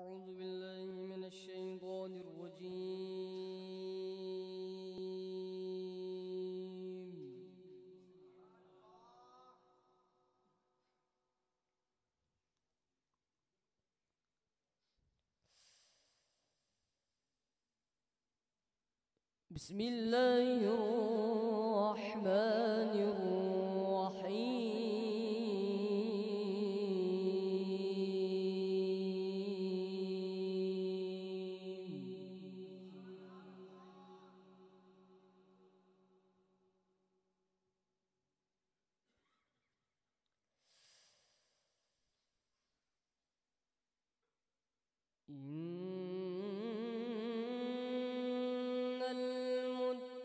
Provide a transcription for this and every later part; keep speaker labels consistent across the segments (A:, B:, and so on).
A: أعوذ بالله من الشيطان الرجيم. بسم الله الرحمن الرحيم. إن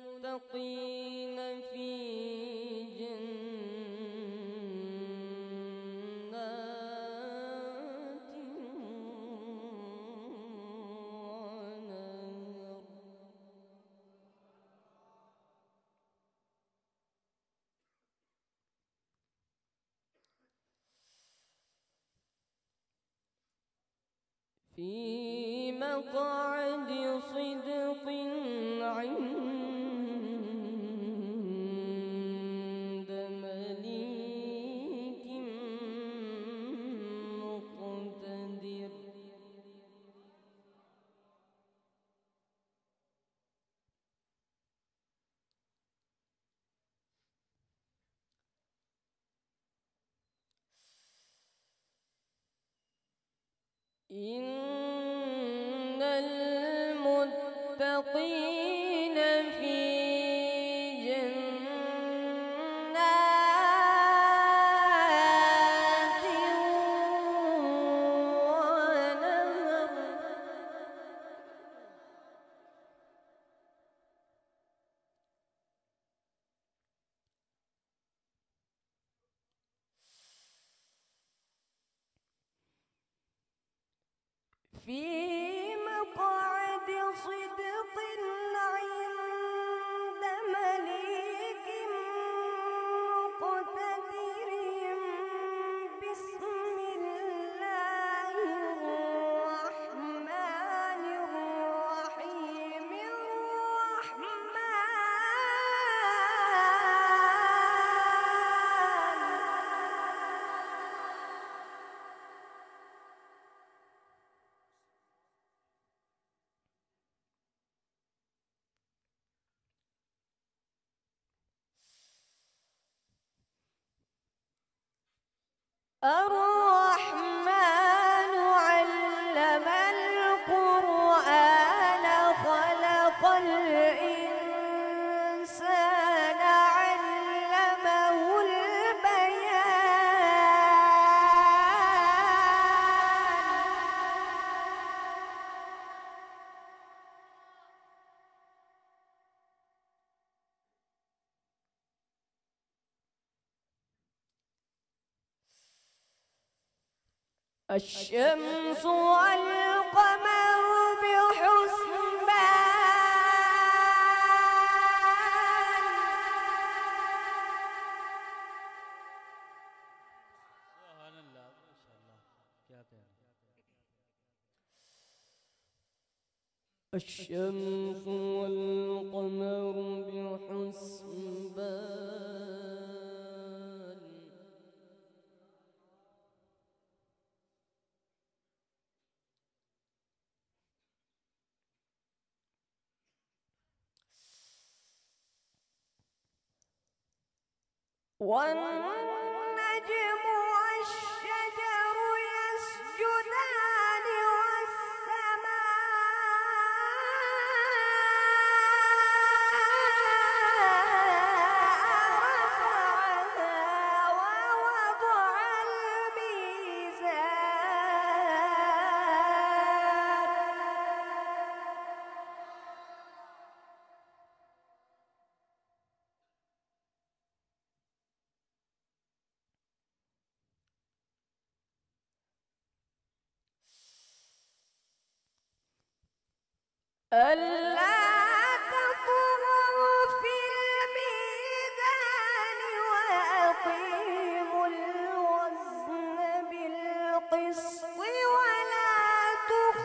A: المتقين في جنات ونهر. في مقعد صدق عند مليك مقتدر. إن المتقين في جنات ونهر. في مقعد صدق عند مليك مقتدر. بسم الله الرحمن الرحيم. الرحمن علم القرآن خلق الإنسان علمه الشمس والقمر بحسبان. الشمس والقمر بحسبان. والنجم والشجر يسجدان والسماء رفعها ووضع الميزان. ألا تطغوا في الميزان وأقيموا الوزن بالقسط ولا تخسروا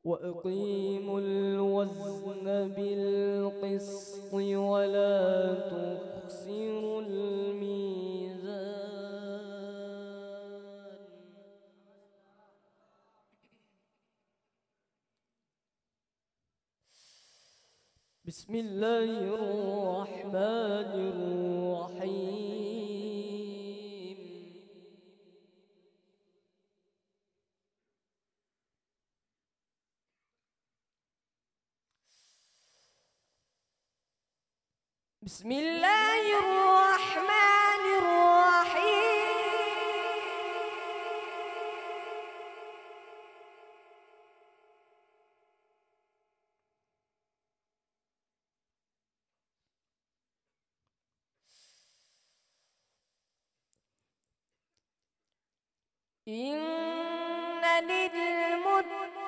A: وأقيموا الوزن بالقسط ولا تخسروا الميزان. بسم الله الرحمن الرحيم. بسم الله الرحمن الرحيم. إن للمتقين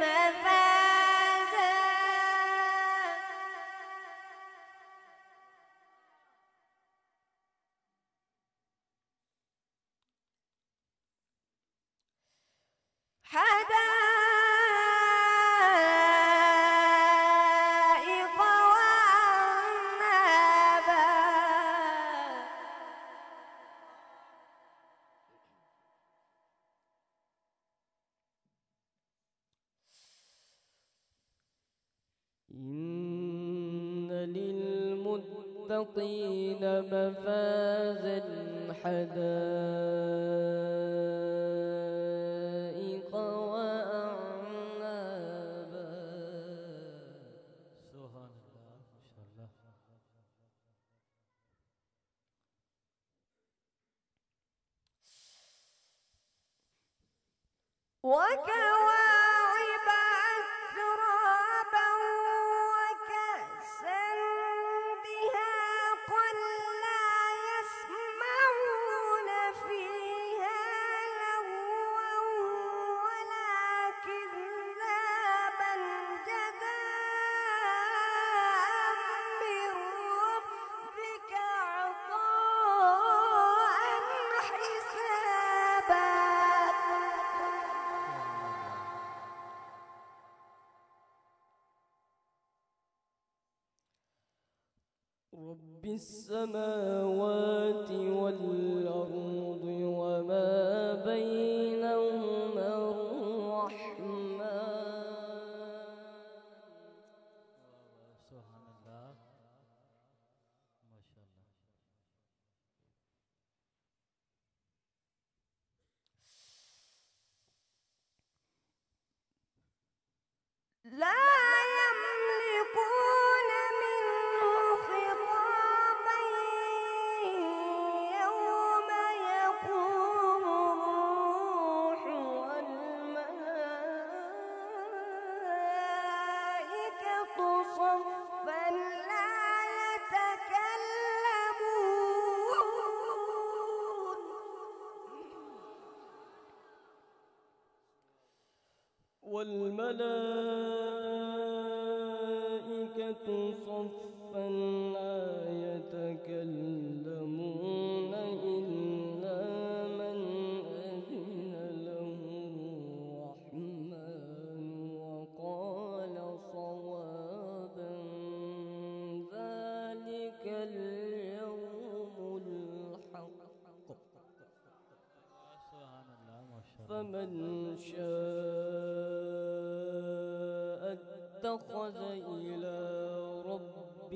A: مفازا حدائق وأعنابا إن للمتقين مفازا حدائق وأعنابا.
B: سبحان الله ما شاء الله.
A: وكواعب أترابا وكأسا دهاقا لا يسمعون فيها لغوا ولا كذابا جزاء من ربك عطاء حسابا. رب السماوات والأرض وما بينهما الرحمن.
B: سبحان الله ما شاء الله.
A: لا يملكون منه خطابا يوم يقوم الروح والملائكة صفا لا يتكلمون والملائكة صفا لا يتكلمون إلا من أذن له الرحمن وقال صوابا. ذلك اليوم الحق.
B: سبحان الله ما شاء الله.
A: فمن شاء اتخذ إلى ربه